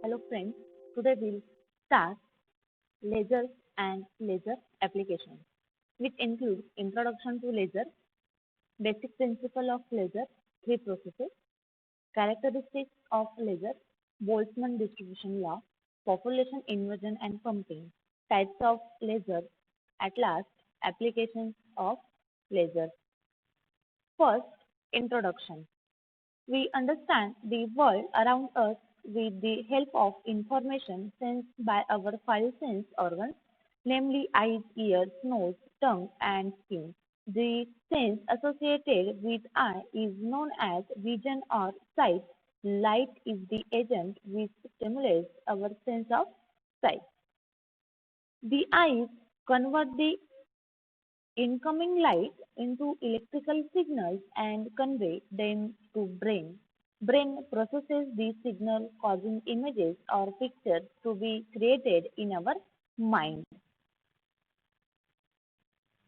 Hello friends, today we'll start lasers and laser applications, which include introduction to laser, basic principle of laser, three processes, characteristics of laser, Boltzmann distribution law, population inversion and pumping, types of laser, at last applications of laser. First, introduction. We understand the world around us with the help of information sensed by our five sense organs, namely eyes, ears, nose, tongue, and skin. The sense associated with eye is known as vision or sight. Light is the agent which stimulates our sense of sight. The eyes convert the incoming light into electrical signals and convey them to brain. Brain processes these signals causing images or pictures to be created in our mind.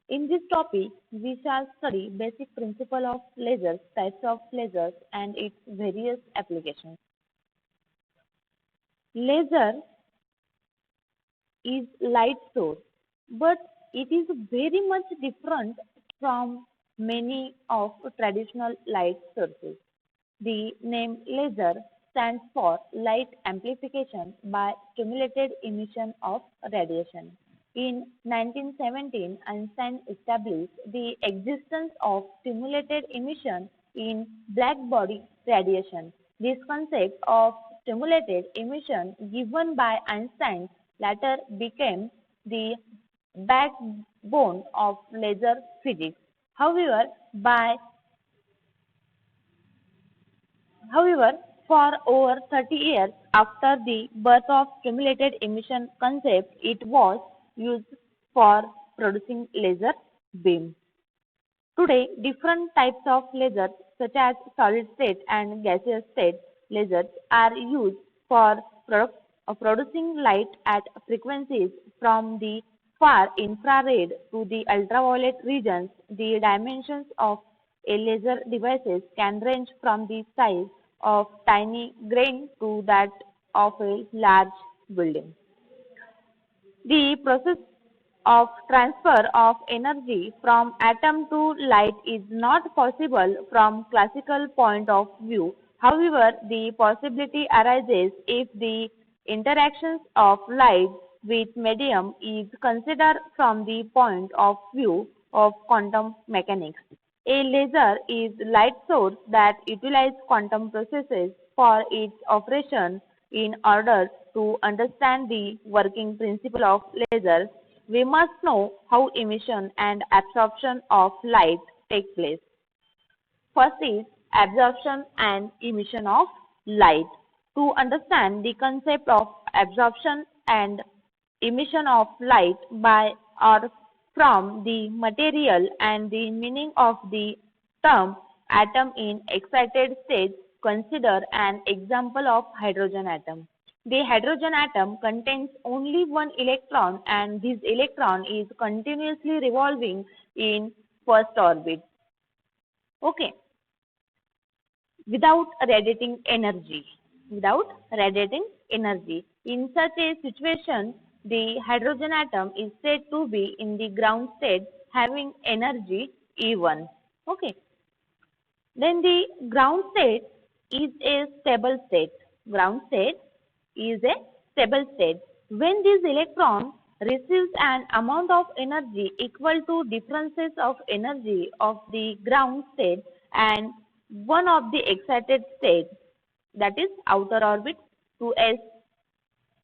In this topic, we shall study basic principle of lasers, types of lasers and its various applications. Laser is light source, but it is very much different from many of traditional light sources. The name laser stands for light amplification by stimulated emission of radiation. In 1917, Einstein established the existence of stimulated emission in black body radiation. This concept of stimulated emission given by Einstein later became the backbone of laser physics. However, by However, for over 30 years after the birth of stimulated emission concept, it was used for producing laser beam. Today, different types of lasers such as solid state and gaseous state lasers are used for producing light at frequencies from the far infrared to the ultraviolet regions. The dimensions of a laser devices can range from the size of tiny grain to that of a large building. The process of transfer of energy from atom to light is not possible from classical point of view. However, the possibility arises if the interactions of light with medium is considered from the point of view of quantum mechanics. A laser is light source that utilizes quantum processes for its operation. In order to understand the working principle of lasers, we must know how emission and absorption of light take place. First is absorption and emission of light. To understand the concept of absorption and emission of light by or from the material and the meaning of the term atom in excited state, consider an example of hydrogen atom. The hydrogen atom contains only one electron and this electron is continuously revolving in first orbit. Okay, without radiating energy. Without radiating energy. In such a situation, the hydrogen atom is said to be in the ground state having energy E1. Okay. Then the ground state is a stable state. Ground state is a stable state. When this electron receives an amount of energy equal to differences of energy of the ground state and one of the excited state, that is outer orbit, 2s,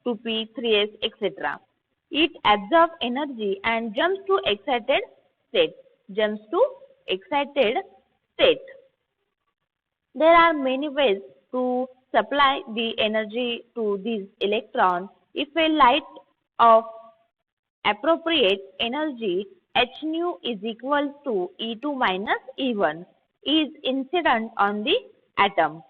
2p, 3s, etc. It absorbs energy and jumps to excited state. Jumps to excited state. There are many ways to supply the energy to this electron. If a light of appropriate energy h nu is equal to E2 minus E1 is incident on the atom.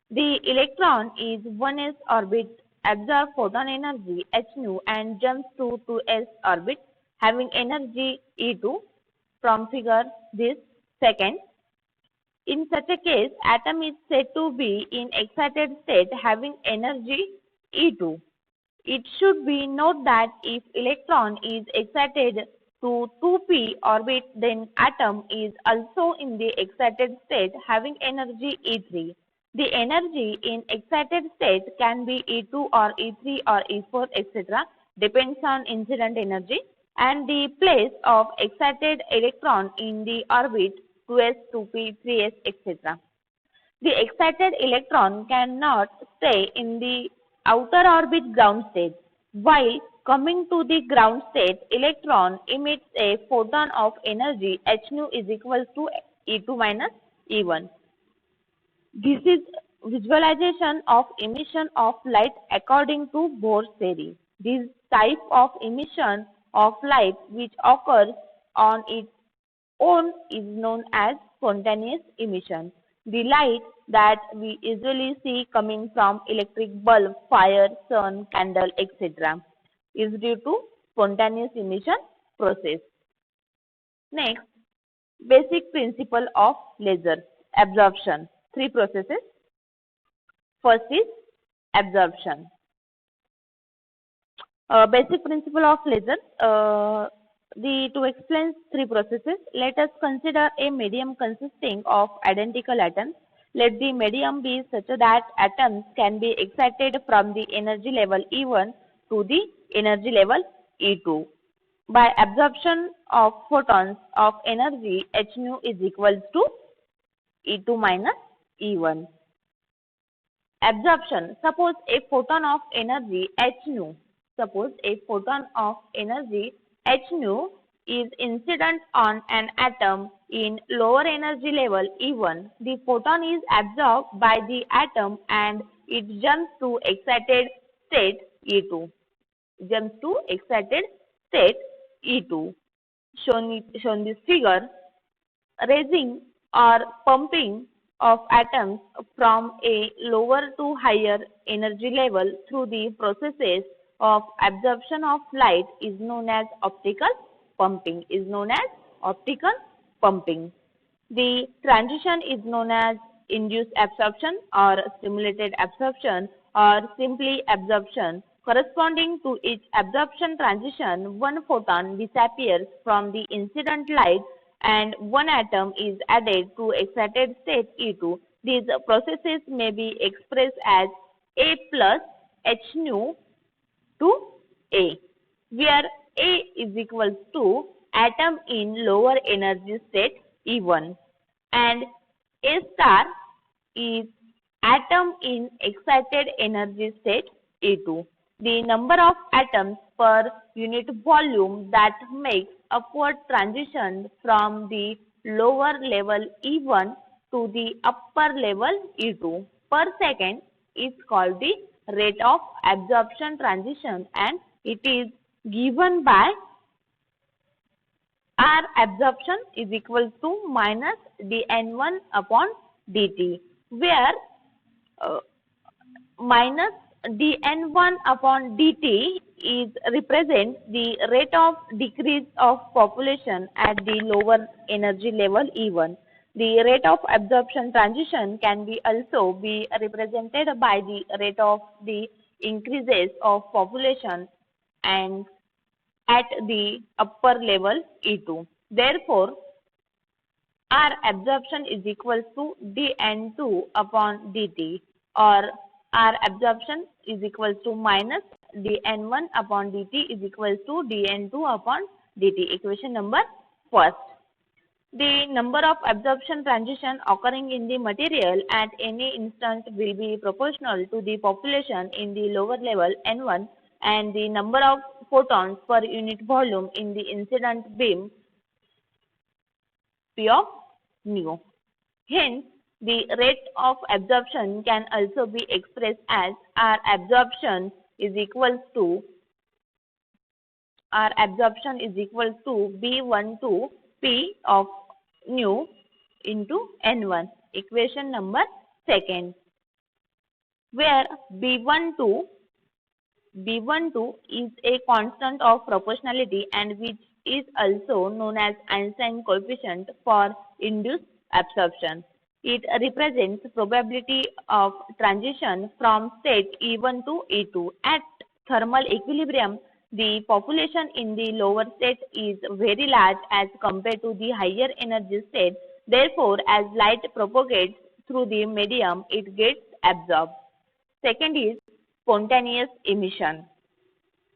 The electron is 1s orbit, absorbs photon energy h nu and jumps to 2s orbit having energy E2 from figure this. Second, In such a case, atom is said to be in excited state having energy E2. It should be noted that if electron is excited to 2p orbit, then atom is also in the excited state having energy E3. The energy in excited state can be E2 or E3 or E4 etc. depends on incident energy and the place of excited electron in the orbit 2s, 2p, 3s etc. The excited electron cannot stay in the outer orbit ground state. While coming to the ground state, electron emits a photon of energy h nu is equal to E2 minus E1. This is visualization of emission of light according to Bohr's theory. This type of emission of light which occurs on its own is known as spontaneous emission. The light that we usually see coming from electric bulb, fire, sun, candle, etc. is due to spontaneous emission process. Next, basic principle of laser absorption. Three processes. First is absorption. Basic principle of laser. To explain three processes, let us consider a medium consisting of identical atoms. Let the medium be such that atoms can be excited from the energy level E1 to the energy level E2 by absorption of photons of energy h nu is equal to E2 minus E1. Absorption. Suppose a photon of energy h nu. Suppose a photon of energy h nu is incident on an atom in lower energy level E1. The photon is absorbed by the atom and it jumps to excited state E2. Jumps to excited state E2. Shown this figure, raising or pumping of atoms from a lower to higher energy level through the processes of absorption of light is known as optical pumping. The transition is known as induced absorption or stimulated absorption or simply absorption. Corresponding to each absorption transition, one photon disappears from the incident light and one atom is added to excited state E2. These processes may be expressed as A plus h nu to A, where A is equal to atom in lower energy state E1 and A star is atom in excited energy state E2. The number of atoms per unit volume that makes upward transition from the lower level E1 to the upper level E2 per second is called the rate of absorption transition and it is given by R absorption is equal to minus dN1 upon dt, where minus dN1 upon dt is represents the rate of decrease of population at the lower energy level E1. The rate of absorption transition can be also be represented by the rate of the increases of population and at the upper level E2. Therefore, R absorption is equal to dN2 upon dt or R absorption is equal to minus dN1 upon dt is equal to dN2 upon dt. Equation number first. The number of absorption transition occurring in the material at any instant will be proportional to the population in the lower level N1 and the number of photons per unit volume in the incident beam P of nu. Hence, the rate of absorption can also be expressed as R absorption is equal to B12 P of nu into N1. Equation number second, where B12 is a constant of proportionality and which is also known as Einstein coefficient for induced absorption. It represents probability of transition from state E1 to E2. At thermal equilibrium, the population in the lower state is very large as compared to the higher energy state. Therefore, as light propagates through the medium, it gets absorbed. Second is spontaneous emission.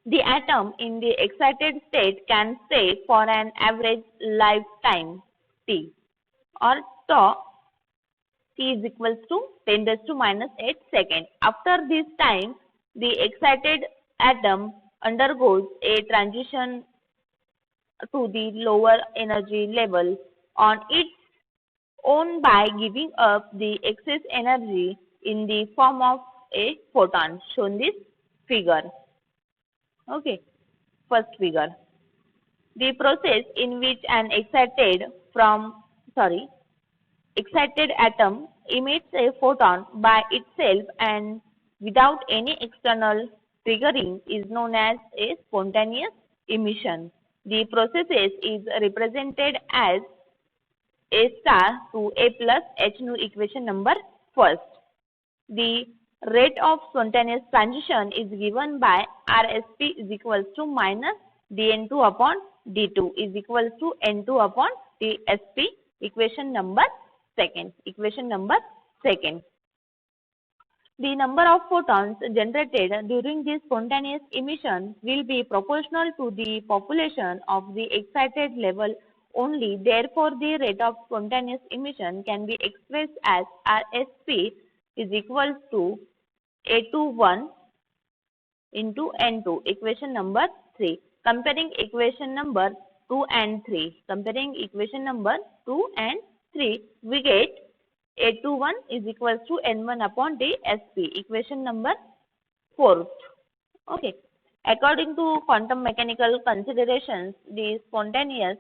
The atom in the excited state can stay for an average lifetime T or tau T is equals to 10 raised to minus 8 seconds. After this time, the excited atom undergoes a transition to the lower energy level on its own by giving up the excess energy in the form of a photon shown this figure. Okay, first figure. The process in which an excited atom emits a photon by itself and without any external triggering is known as a spontaneous emission. The process is represented as A star to A plus H nu equation number first. The rate of spontaneous transition is given by RSP is equals to minus dN2 upon D2 is equals to N2 upon DSP equation number second. The number of photons generated during this spontaneous emission will be proportional to the population of the excited level only. Therefore, the rate of spontaneous emission can be expressed as RSP is equal to A21 into N2, equation number 3. Comparing equation number 2 and 3. We get A21 is equal to N1 upon DSP, equation number 4. Okay. According to quantum mechanical considerations, the spontaneous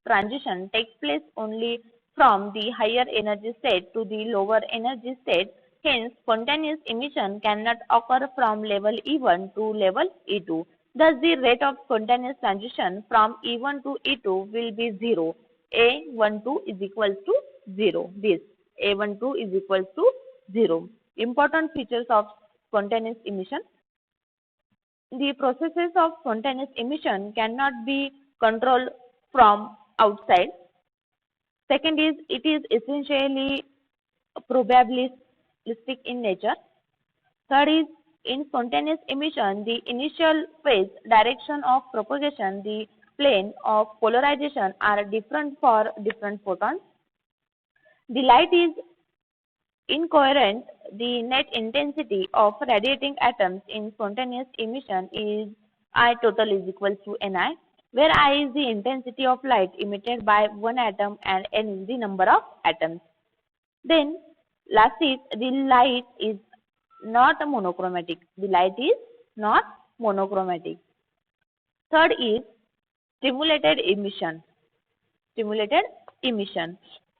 transition takes place only from the higher energy state to the lower energy state. Hence, spontaneous emission cannot occur from level E1 to level E2. Thus, the rate of spontaneous transition from E1 to E2 will be 0. A12 is equal to 0. This A12 is equal to 0. Important features of spontaneous emission. The processes of spontaneous emission cannot be controlled from outside. Second is, it is essentially probabilistic in nature. Third is, in spontaneous emission, the initial phase, direction of propagation, the plane of polarization are different for different photons. The light is incoherent. The net intensity of radiating atoms in spontaneous emission is I total is equal to Ni, where I is the intensity of light emitted by one atom and N is the number of atoms. Then last is, the light is not monochromatic. Third is stimulated emission.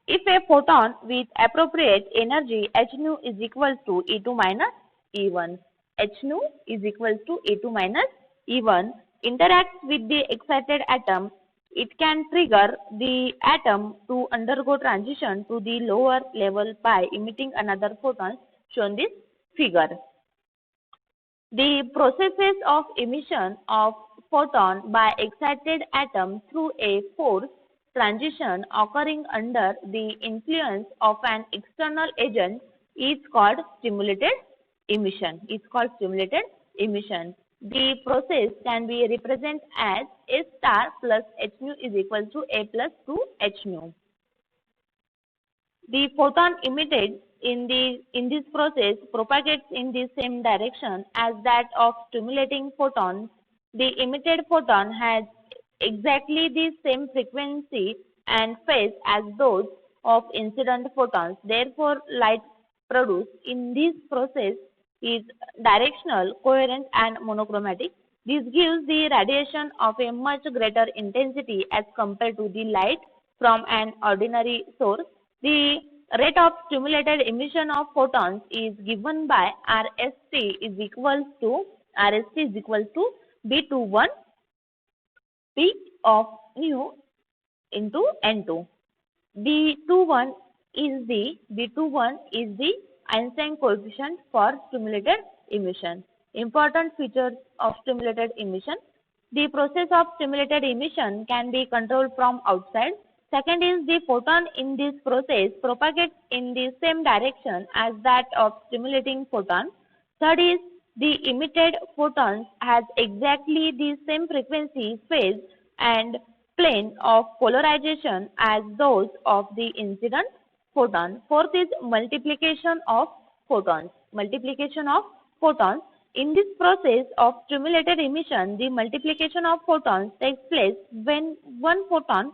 If a photon with appropriate energy h nu is equal to E2 minus E1, interacts with the excited atom, it can trigger the atom to undergo transition to the lower level by emitting another photon shown this figure. The processes of emission of photon by excited atom through a force transition occurring under the influence of an external agent is called stimulated emission. The process can be represented as A star plus H nu is equal to A plus 2 H nu. The photon emitted in this process propagates in the same direction as that of stimulating photons. The emitted photon has exactly the same frequency and phase as those of incident photons. Therefore, light produced in this process is directional, coherent and monochromatic. This gives the radiation of a much greater intensity as compared to the light from an ordinary source. The rate of stimulated emission of photons is given by RST is equal to B21 P of nu into N2. B21 is the B21 is the Einstein coefficient for stimulated emission. Important features of stimulated emission. The process of stimulated emission can be controlled from outside. Second is the photon in this process propagates in the same direction as that of stimulating photon. Third is the emitted photons has exactly the same frequency, phase and plane of polarization as those of the incident photon. Fourth is multiplication of photons. Multiplication of photons. In this process of stimulated emission, the multiplication of photons takes place when one photon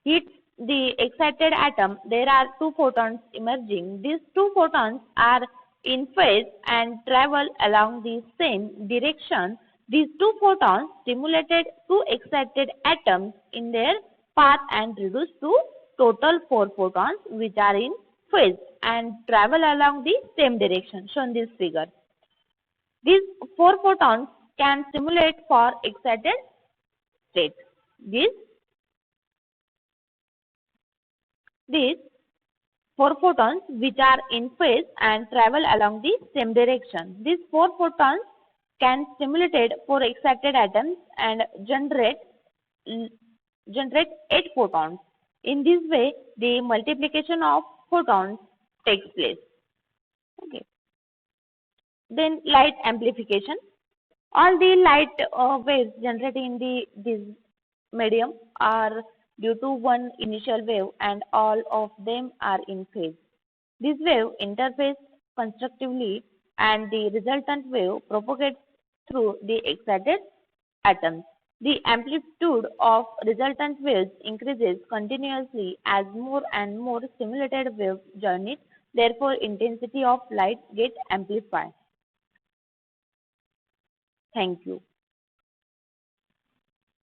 hits the excited atom. There are two photons emerging. These two photons are in phase and travel along the same direction. These two photons stimulated two excited atoms in their path and reduce to total four photons which are in phase and travel along the same direction shown in this figure. These four photons can stimulate for excited state. These four photons which are in phase and travel along the same direction. These four photons can stimulate four excited atoms and generate 8 photons. In this way, the multiplication of photons takes place. Okay. Then light amplification. All the light waves generated in this medium are due to one initial wave and all of them are in phase. This wave interfaces constructively and the resultant wave propagates through the excited atoms. The amplitude of resultant waves increases continuously as more and more stimulated waves join it. Therefore, intensity of light gets amplified. Thank you.